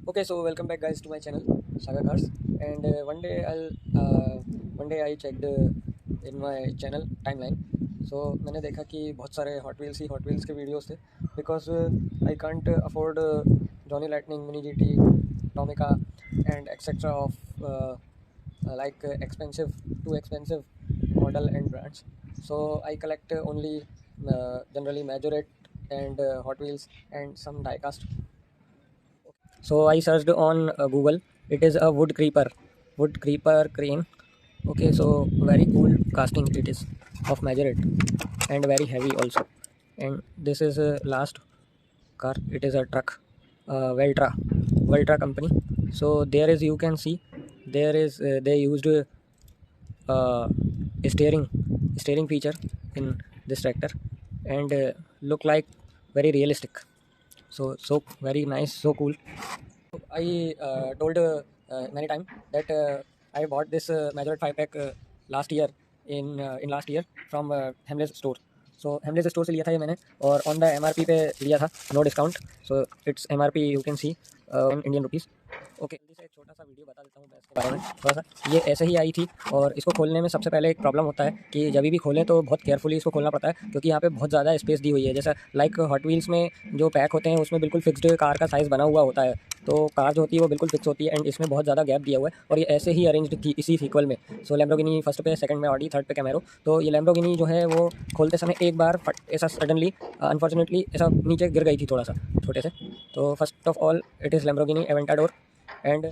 Okay, so welcome back guys to my channel Saga Cars. And one day I checked in my channel timeline. So मैंने देखा कि बहुत सारे hot wheels के videos थे because I can't afford Johnny Lightning, Mini GT, Tomica and etc. of expensive, too expensive model and brands. So I collect only generally Majorette and Hot Wheels and some diecast. So I searched on Google. It is a wood creeper crane. Okay, so very cool casting it is of Majorette and very heavy also. And this is a last car. It is a truck, Veltra company. So there is, you can see there is they used uh, steering steering feature in this tractor and look like very realistic. So very nice, so cool. I told many time that I bought this Majorette 5 pack last year in last year from Hemleys store. So Hemleys store से लिया था ये मैंने और on the MRP पे लिया था, no discount. So its MRP you can see in Indian rupees. Okay, जल्दी से एक छोटा सा वीडियो बता देता हूँ मैं इसके बारे में थोड़ा सा। ये ऐसे ही आई थी और इसको खोलने में सबसे पहले एक प्रॉब्लम होता है कि जब भी खोलें तो बहुत केयरफुली इसको खोलना पड़ता है, क्योंकि यहाँ पे बहुत ज़्यादा स्पेस दी हुई है। जैसा लाइक हॉट व्हील्स में जो पैक होते हैं उसमें बिल्कुल फिक्स्ड कार का साइज़ बना हुआ होता है, तो कार जो होती है वो बिल्कुल फिक्स होती है एंड इसमें बहुत ज़्यादा गैप दिया हुआ है और ये ऐसे ही अरेंज्ड थी इसी सीक्वल में। सो लैम्बोर्गिनी फर्स्ट पे, सेकंड में ऑडी, थर्ड पे कैमेरो। तो ये लैम्बोर्गिनी जो है वो खोलते समय एक बार ऐसा सडनली अनफॉर्चुनेटली ऐसा नीचे गिर गई थी थोड़ा सा छोटे से। तो first of all it is Lamborghini Aventador and